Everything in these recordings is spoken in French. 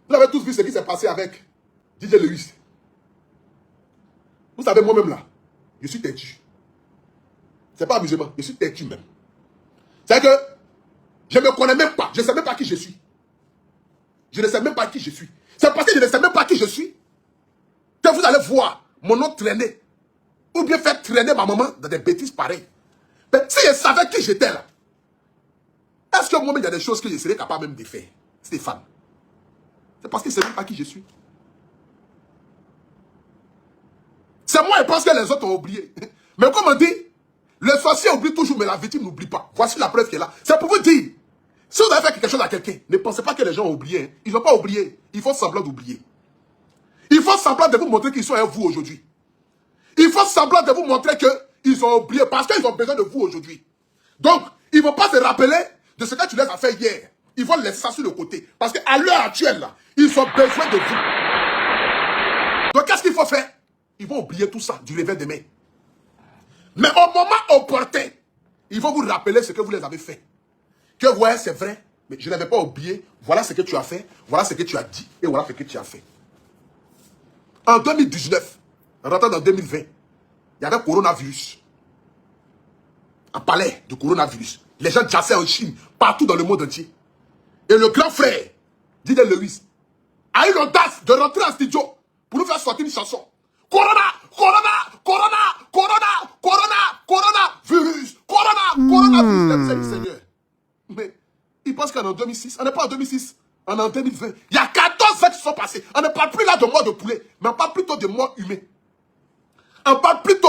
Vous avez tous vu ce qui s'est passé avec DJ Lewis. Vous savez, moi-même là, je suis têtu. C'est pas amusement, je suis têtu même. C'est que je ne me connais même pas, je ne sais même pas qui je suis. Je ne sais même pas qui je suis. C'est parce que je ne sais même pas qui je suis que vous allez voir mon nom traîner. Ou bien faire traîner ma maman dans des bêtises pareilles. Mais si je savais qui j'étais là, est-ce que moi-même il y a des choses que je serais capable même de faire, Stéphane? C'est parce que je ne sais même pas qui je suis. C'est moi, je pense que les autres ont oublié. Mais comme on dit, le sorcier oublie toujours, mais la victime n'oublie pas. Voici la preuve qui est là. C'est pour vous dire, si vous avez fait quelque chose à quelqu'un, ne pensez pas que les gens ont oublié. Hein. Ils n'ont pas oublié. Ils font semblant d'oublier. Ils font semblant de vous montrer qu'ils sont avec vous aujourd'hui. Ils font semblant de vous montrer qu'ils ont oublié parce qu'ils ont besoin de vous aujourd'hui. Donc, ils ne vont pas se rappeler de ce que tu les as fait hier. Ils vont laisser ça sur le côté. Parce qu'à l'heure actuelle, là, ils ont besoin de vous. Donc, qu'est-ce qu'il faut faire? Ils vont oublier tout ça du réveil demain. Mais au moment opportun, ils vont vous rappeler ce que vous les avez fait. Que ouais, c'est vrai, mais je n'avais pas oublié. Voilà ce que tu as fait, voilà ce que tu as dit, et voilà ce que tu as fait. En 2019, en rentrant dans 2020, il y avait coronavirus. On parlait de coronavirus. Les gens jassaient en Chine, partout dans le monde entier. Et le grand frère, DJ Lewis, a eu l'audace de rentrer en studio pour nous faire sortir une chanson. Corona, corona, corona, corona, corona, corona, virus, corona, coronavirus, Seigneur. Mais il pense qu'en 2006, on n'est pas en 2006, on est en 2020. Il y a 14 ans qui sont passés. On ne parle plus là de mort de poulet, mais on parle plutôt de mort humaine. On parle plutôt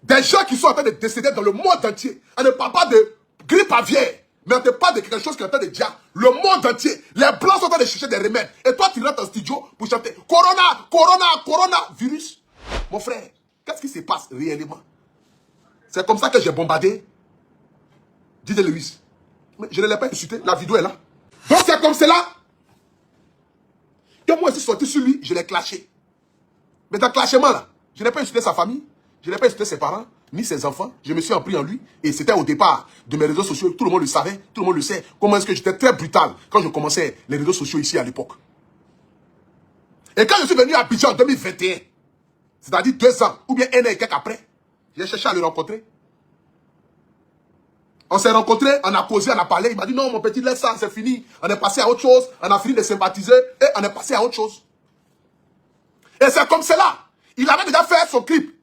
des gens qui sont en train de décéder dans le monde entier. On ne parle pas de grippe aviaire, mais on te parle de quelque chose qui est en train de dire le monde entier. Les blancs sont en train de chercher des remèdes. Et toi, tu rentres en studio pour chanter corona, corona, corona, virus. Mon frère, qu'est-ce qui se passe réellement? C'est comme ça que j'ai bombardé DJ Lewis. Mais je ne l'ai pas insulté, la vidéo est là. Donc c'est comme cela que moi je suis sorti sur lui, je l'ai clashé. Mais dans le clashement là, je n'ai pas insulté sa famille, je n'ai pas insulté ses parents, ni ses enfants. Je me suis appris en lui. Et c'était au départ de mes réseaux sociaux. Tout le monde le savait, tout le monde le sait. Comment est-ce que j'étais très brutal quand je commençais les réseaux sociaux ici à l'époque. Et quand je suis venu à Abidjan en 2021, c'est-à-dire 2 ans, ou bien 1 an et quelques après, j'ai cherché à le rencontrer. On s'est rencontrés, on a causé, on a parlé. Il m'a dit non, mon petit, laisse ça, c'est fini. On est passé à autre chose. On a fini de sympathiser et on est passé à autre chose. Et c'est comme cela. Il avait déjà fait son clip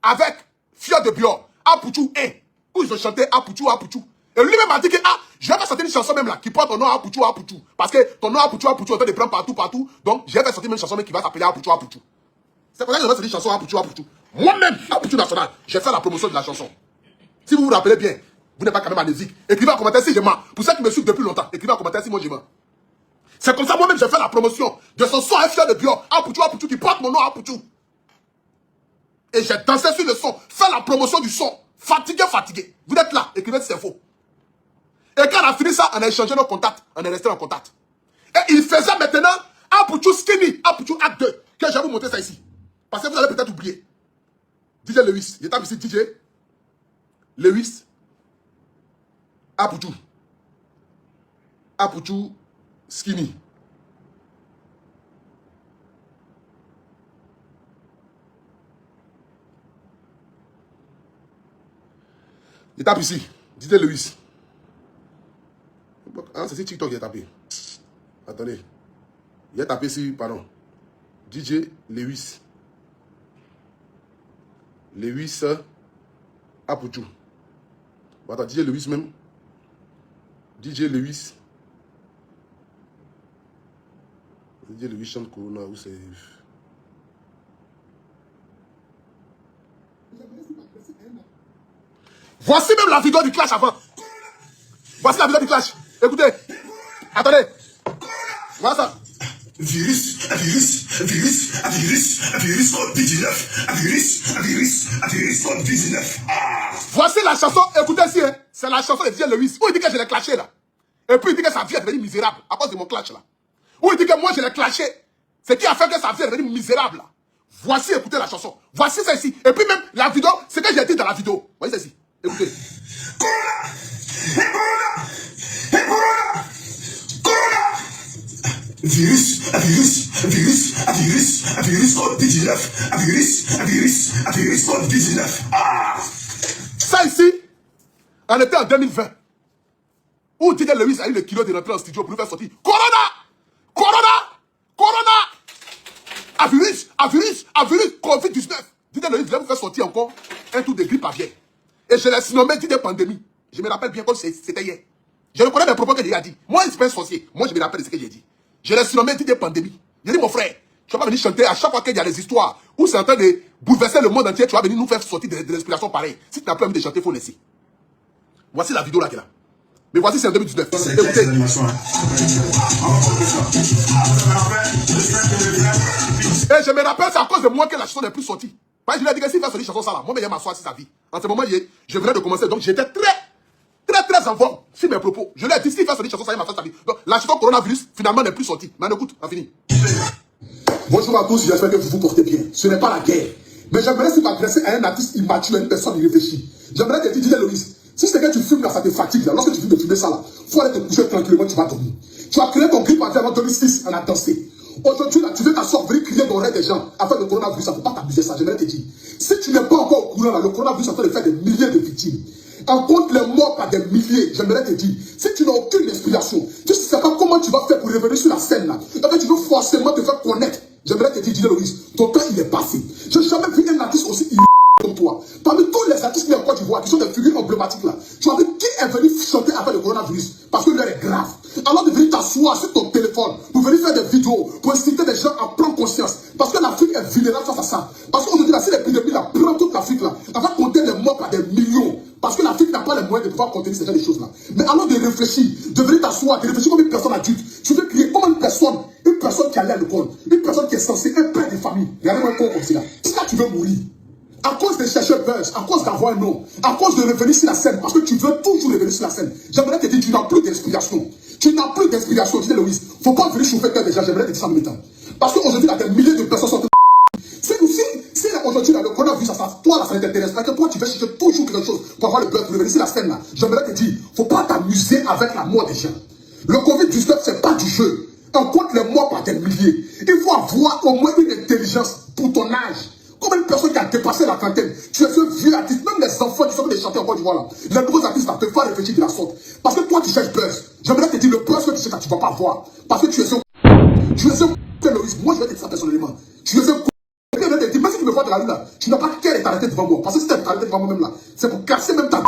avec Fior de Bior, Apouchou 1, où ils ont chanté Apouchou, Apouchou. Et lui-même a dit que je vais sortir une chanson même là qui porte ton nom Apouchou, Apouchou. Parce que ton nom Apouchou, Apouchou, on est en train de prendre partout, partout. Donc, je vais sortir une chanson même qui va s'appeler Apouchou, Apouchou. C'est pour ça que je vais sortir une chanson Apouchou, Apouchou. Moi-même, Apouchou National, j'ai fait la promotion de la chanson. Si vous vous rappelez bien, vous n'êtes pas quand même amnésique. Écrivez en commentaire si je mens. Pour ceux qui me suivent depuis longtemps, écrivez en commentaire si moi je mens. C'est comme ça moi-même j'ai fait la promotion de son son Fior de Bior, Apouchou, Apouchou, qui porte mon nom Apouchou. Et j'ai dansé sur le son, fait la promotion du son. Fatigué, fatigué. Vous êtes là, écrivez si c'est faux. Et quand on a fini ça, on a échangé nos contacts. On est resté en contact. Et il faisait maintenant Apouchou Skinny, Apouchou Act 2. Que je vais vous montrer ça ici. Parce que vous allez peut-être oublier. DJ Lewis. Je tape ici DJ Lewis. Apouchou. Apouchou Skinny. Je tape ici. DJ Lewis. Ah, c'est TikTok qui a tapé. Attendez. Il a tapé ici, pardon. DJ Lewis. Lewis Apouchou. Bon, attends, DJ Lewis même. DJ Lewis. DJ Lewis chante Corona, où c'est... Voici même la vidéo du clash avant. Voici la vidéo du clash. Écoutez. Attendez. Voilà ça. Virus COVID-19. Voici la chanson. Écoutez ici. Hein. C'est la chanson de DJ Lewis. Où il dit que je l'ai clashé là. Et puis il dit que sa vie est devenue misérable à cause de mon clash là. Où il dit que moi je l'ai clashé. Ce qui a fait que sa vie est devenue misérable là. Voici, écoutez la chanson. Voici ça ici. Et puis même la vidéo, c'est que j'ai dit dans la vidéo. Voici ça ici. Écoutez. Virus, Covid-19, virus Covid-19. Ah! Ça ici, on était en 2020. Où Didier Lewis a eu le kilo de rentrer en studio pour nous faire sortir. Corona! Covid-19. Didier Lewis voulait vous faire sortir encore un tour de grippe aviaire. Et je l'ai surnommé Didier Pandémie. Je me rappelle bien comme c'était hier. Je reconnais mes propos que j'ai dit. Moi, je ne suis pas un sorcier. Moi, je me rappelle de ce que j'ai dit. Je l'ai surnommé Didier Pandémie. J'ai dit, mon frère, tu vas pas venir chanter à chaque fois qu'il y a des histoires où c'est en train de bouleverser le monde entier, tu vas venir nous faire sortir de l'inspiration pareille. Si tu n'as pas envie de chanter, il faut laisser. Voici la vidéo là qu'il a. Mais voici, c'est en 2019. Écoutez. Et je me rappelle, c'est à cause de moi que la chanson n'est plus sortie. Je lui ai dit que s'il fait sortir chanson ça là, moi, je vais m'asseoir sur sa vie. En ce moment, je venais de commencer, donc j'étais très en forme sur mes propos. Je lui ai dit, s'il fait sortir chanson ça, il m'a fait sa vie. Donc la chanson coronavirus, finalement, n'est plus sortie. Mais écoute, on finit. Bonjour à tous, j'espère que vous vous portez bien. Ce n'est pas la guerre. Mais j'aimerais si m'adresser à un artiste immature, à une personne irréfléchie. J'aimerais te dire, Didier Lewis, si c'est que tu fumes là, ça te fatigue là, lorsque tu finis de fumer ça là, faut aller te coucher tranquillement, tu vas dormir. Tu as créé ton grippe en 2006, on a dansé. Aujourd'hui là, tu veux t'asseoir, venir crier dans l'oreille des gens afin le coronavirus, ça ne faut pas t'abuser ça, j'aimerais te dire. Si tu n'es pas encore au courant là, le coronavirus est en train de faire des milliers de victimes. En compte les morts par des milliers, j'aimerais te dire, si tu n'as aucune inspiration, tu ne sais pas comment tu vas faire pour revenir sur la scène là, tu veux forcément te faire connaître. J'aimerais te dire, Didier Lewis, ton temps il est passé. Je n'ai jamais vu un artiste aussi comme toi. Parmi tous les artistes qui sont en Côte d'Ivoire, qui sont des figures emblématiques là, tu as vu qui est venu chanter avec le coronavirus parce que l'heure est grave. Alors de venir t'asseoir sur ton téléphone pour venir faire des vidéos, pour inciter les gens à prendre conscience. Parce que l'Afrique est vulnérable face à ça. Parce qu'aujourd'hui, là, si l'épidémie là prend toute l'Afrique là, elle va compter les morts par des millions. Parce que l'Afrique n'a pas les moyens de pouvoir contenir ces genre de choses là. Mais alors de réfléchir, de venir t'asseoir, de réfléchir comme une personne adulte, tu veux crier comme une personne qui allait à l'école, une personne qui est censée un père de famille. Regardez-moi un corps comme ça. Si là tu veux mourir, à cause de chercher buzz, à cause d'avoir un nom, à cause de revenir sur la scène, parce que tu veux toujours revenir sur la scène, j'aimerais te dire, tu n'as plus d'inspiration. Tu n'as plus d'inspiration, Didier Lewis. Faut pas venir chauffer cœur déjà, j'aimerais te dire ça en même temps. Parce qu'aujourd'hui, il y a des milliers de personnes sont si aujourd'hui, le coronavirus, toi, là, ça ne t'intéresse pas, que toi, tu veux chercher toujours quelque chose pour avoir le buzz, pour revenir sur la scène, là. J'aimerais te dire, faut pas t'amuser avec la mort des gens. Le Covid-19, c'est pas du jeu. On compte les morts par des milliers. Il faut avoir au moins une intelligence pour ton âge. Comme une personne qui a dépassé la trentaine, tu es un vieux artiste, même les enfants qui sont des chanteurs en Côte d'Ivoire, les nouveaux artistes ne peuvent pas réfléchir de la sorte. Parce que toi, tu cherches buzz. J'aimerais te dire, le buzz que tu cherches, tu ne vas pas avoir. Parce que tu es un Lewis. Moi, je vais te dire ça personnellement. Tu es un même si tu me vois de la rue là, tu n'as pas qu'à t'arrêter devant moi. Parce que si tu t'arrêter devant moi-même là, c'est pour casser même ta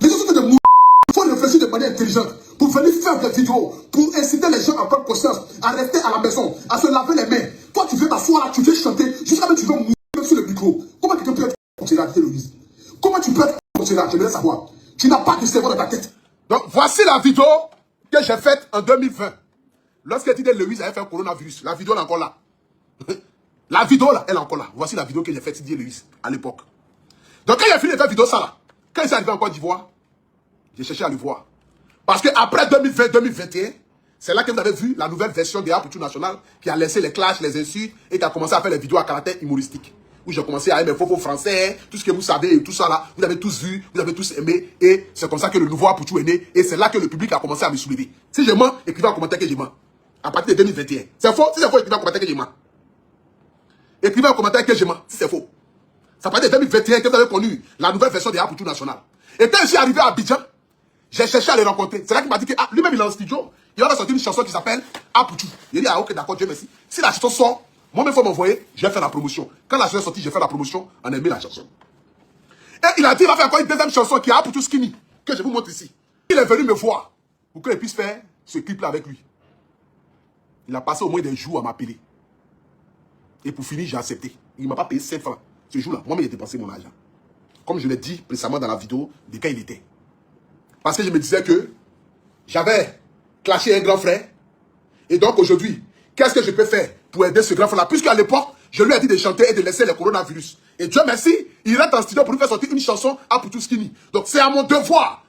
les gens sont de mourir. Il faut réfléchir de manière intelligente pour venir faire des vidéos, pour inciter les gens à prendre conscience, à rester à la maison, à se laver les mains. Toi, tu veux t'asseoir là, tu veux chanter, jusqu'à même tu veux mourir même sur le micro. Comment quelqu'un peut être comme cela, Louise? Comment tu peux être comme cela? J'aimerais savoir. Tu n'as pas de cerveau dans ta tête. Donc, voici la vidéo que j'ai faite en 2020. Lorsque Didier Lewis avait fait un coronavirus, la vidéo est encore là. La vidéo là, elle est encore là. Voici la vidéo que j'ai faite Didier Lewis à l'époque. Donc quand il a fini de faire vidéo ça là, quand il s'est arrivé en Côte d'Ivoire, j'ai cherché à le voir. Parce qu'après 2020-2021, c'est là que vous avez vu la nouvelle version des Apputu National qui a laissé les clashs, les insultes et qui a commencé à faire les vidéos à caractère humoristique. Où j'ai commencé à aimer mes faux français, tout ce que vous savez et tout ça là, vous avez tous vu, vous avez tous aimé et c'est comme ça que le nouveau Apputu est né et c'est là que le public a commencé à me soulever. Si je mens, écrivez en commentaire que je mens. À partir de 2021. C'est faux? Si c'est faux, écrivez en commentaire que je mens. Écrivez en commentaire que je mens, si c'est faux. Ça paraît de 2021 que vous avez connu la nouvelle version des Apputu National. Et quand je suis arrivé à Abidjan, j'ai cherché à les rencontrer. C'est là qu'il m'a dit que lui-même il est en studio. Il va sortir une chanson qui s'appelle Apputu. Il dit ok d'accord, Dieu merci. Si la chanson sort, moi-même il faut m'envoyer, je vais faire la promotion. Quand la chanson est sortie, je vais faire la promotion, on a aimé la chanson. Et il a dit il va faire encore une deuxième chanson qui est Apputu Skinny, que je vous montre ici. Il est venu me voir pour qu'il puisse faire ce clip-là avec lui. Il a passé au moins des jours à m'appeler. Et pour finir, j'ai accepté. Il ne m'a pas payé 5 francs. Ce jour-là, moi-même, j'ai dépensé mon argent. Comme je l'ai dit précédemment dans la vidéo de quand il était. Parce que je me disais que j'avais clashé un grand frère. Et donc aujourd'hui, qu'est-ce que je peux faire pour aider ce grand frère-là? Puisqu'à l'époque, je lui ai dit de chanter et de laisser le coronavirus. Et Dieu merci, il rentre en studio pour nous faire sortir une chanson Apputu Skinny. Donc c'est à mon devoir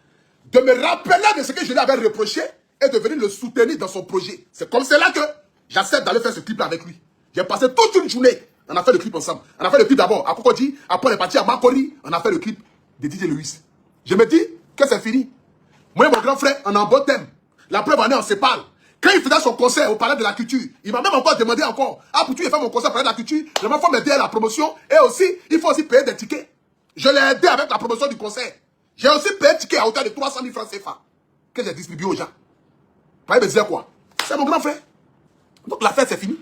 de me rappeler de ce que je lui avais reproché et de venir le soutenir dans son projet. C'est comme cela que j'accepte d'aller faire ce clip-là avec lui. J'ai passé toute une journée. On a fait le clip ensemble. On a fait le clip d'abord à Cocody. Après, on est parti à Makori. On a fait le clip de Didier Lewis. Je me dis que c'est fini. Moi et mon grand frère, on a un bon thème. La preuve en est, on se parle. Quand il faisait son concert au Palais de la Culture, il m'a même encore demandé encore, ah, pour tu faire mon concert au Palais de la Culture, je vais faire m'aider à la promotion et aussi, il faut aussi payer des tickets. Je l'ai aidé avec la promotion du concert. J'ai aussi payé un ticket à hauteur de 300 000 francs CFA que j'ai distribué aux gens. Vous voyez me dire quoi? C'est mon grand frère. Donc l'affaire c'est fini.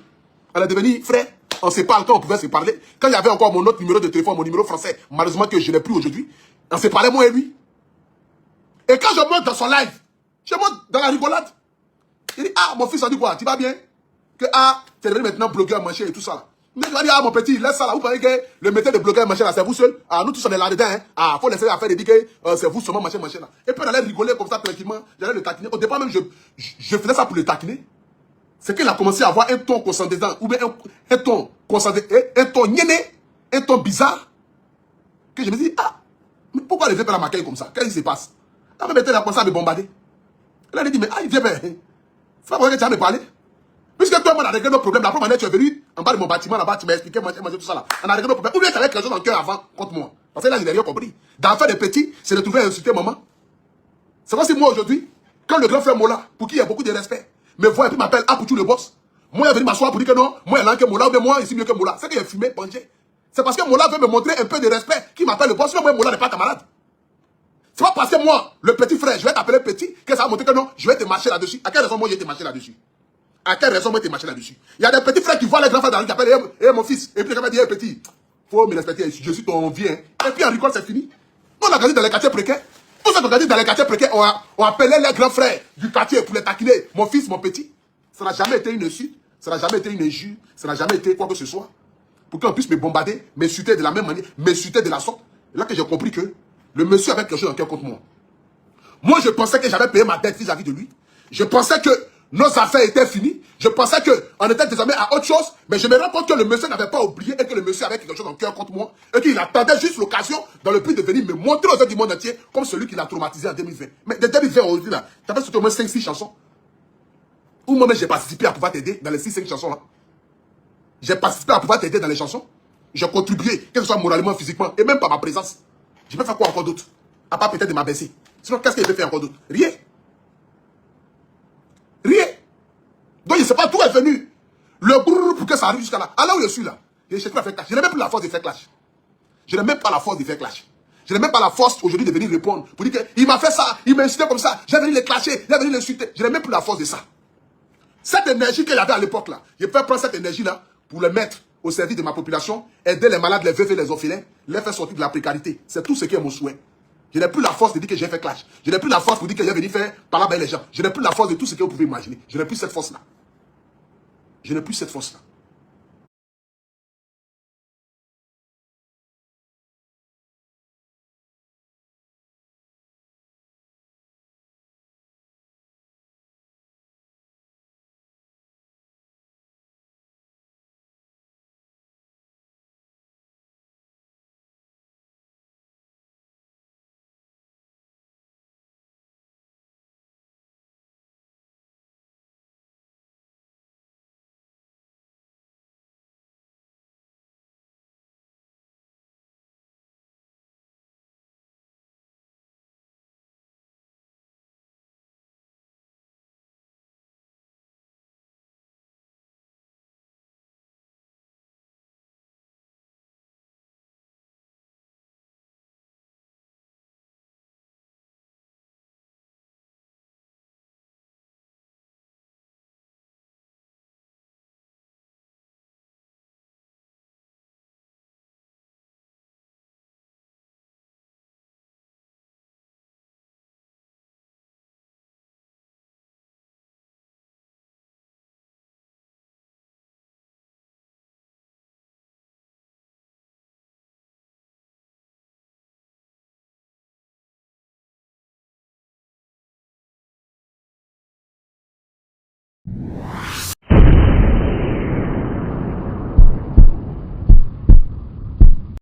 On est devenu frère. On se parle quand on pouvait se parler. Quand il y avait encore mon autre numéro de téléphone, mon numéro français, malheureusement que je n'ai plus aujourd'hui, on se parlait moi et lui. Et quand je monte dans son live, je monte dans la rigolade. Il dit, ah, mon fils, on dit quoi? Tu vas bien? Que, ah, tu es devenu maintenant blogueur, machin et tout ça. Il m'a dit, ah, mon petit, laisse ça là. Vous pensez que le métier de blogueur, machin là, c'est vous seul? Ah, nous tous on est là-dedans, hein. Ah, faut laisser l'affaire de dire que c'est vous seulement, machin, machin là. Et puis on allait rigoler comme ça tranquillement. J'allais le taquiner. Au départ même, je faisais ça pour le taquiner. C'est qu'il a commencé à avoir un ton condescendant, ou bien un ton condescendant, un ton niainé, un ton bizarre. Que je me dis, ah, mais pourquoi il vient pas la maquille comme ça? Qu'est-ce qui se passe? Là, même il a commencé à me bombarder. Là, il dit, mais ah, il vient, mais c'est pas vrai que tu vas me parler. Puisque toi, on a réglé nos problèmes. La première année, tu es venu en bas de mon bâtiment, là-bas, tu m'as expliqué, moi, tout ça là. On a réglé nos problèmes. Ou bien tu avais quelque chose dans le cœur avant contre moi. Parce que là, je n'ai rien compris. D'enfant des petits, c'est de trouver à insulter maman. C'est comme si moi, aujourd'hui, quand le grand frère Mola, pour qui il y a beaucoup de respect, me voit et puis m'appelle, ah, pour tu le boss. Moi, il est venu m'asseoir pour dire que non, moi, il est là que Mola, ou bien moi, ici mieux que Mola. C'est qu'il est fumé, penché. C'est parce que Mola veut me montrer un peu de respect qu'il m'appelle le boss. Sinon, moi, Mola n'est pas camarade. C'est pas parce que moi, le petit frère, je vais t'appeler petit, que ça va montrer que non, je vais te marcher là-dessus. À quelle raison moi, je vais te marcher là-dessus? À quelle raison moi, je vais te marcher là-dessus? Il y a des petits frères qui voient les grands frères dans la rue qui appellent, eh, mon fils. Et puis, quand il dit, eh, petit, faut me respecter, je suis ton vieux. Et puis, en rigole, c'est fini. On a grandi dans les quartiers précaires. Pour ça qu'on a grandi dans les quartiers précaires, on appelait les grands frères du quartier pour les taquiner. Mon fils, mon petit. Ça n'a jamais été une insulte, ça n'a jamais été une injure, ça n'a jamais été quoi que ce soit. Pour qu'on puisse me bombarder, m'insulter de la même manière, m'insulter de la sorte. Et là que j'ai compris que le monsieur avait quelque chose en cœur contre moi. Moi, je pensais que j'avais payé ma dette vis-à-vis de lui. Je pensais que nos affaires étaient finies. Je pensais qu'on était désormais à autre chose. Mais je me rends compte que le monsieur n'avait pas oublié et que le monsieur avait quelque chose en cœur contre moi. Et qu'il attendait juste l'occasion dans le but de venir me montrer aux autres du monde entier comme celui qui l'a traumatisé en 2020. Mais de 2020 aujourd'hui, là, tu avais sorti au moins 5-6 chansons. Ou moi-même, j'ai participé à pouvoir t'aider dans les 6-5 chansons là. J'ai participé à pouvoir t'aider dans les chansons. J'ai contribué, que ce soit moralement, physiquement, et même par ma présence. Je peux faire quoi encore d'autre? À part peut-être de m'abaisser. Sinon, qu'est-ce que je peux faire encore d'autre? Rien. Rien. Donc, je ne sais pas d'où est venu le brrr pour que ça arrive jusqu'à là. À là où je suis là, je ne sais pas faire clash. Je n'ai même plus la force de faire clash. Je n'ai même pas la force de faire clash. Je n'ai même pas la force aujourd'hui de venir répondre. Pour dire qu'il m'a fait ça, il m'a insulté comme ça, j'ai venu les clasher, j'ai venu l'insulter. Je n'ai même plus la force de ça. Cette énergie qu'il y avait à l'époque là, je peux prendre cette énergie là pour le mettre au service de ma population, aider les malades, les veufs et les orphelins, les faire sortir de la précarité. C'est tout ce qui est mon souhait. Je n'ai plus la force de dire que j'ai fait clash. Je n'ai plus la force pour dire que j'ai venu faire parler avec les gens. Je n'ai plus la force de tout ce que vous pouvez imaginer. Je n'ai plus cette force-là. Je n'ai plus cette force-là.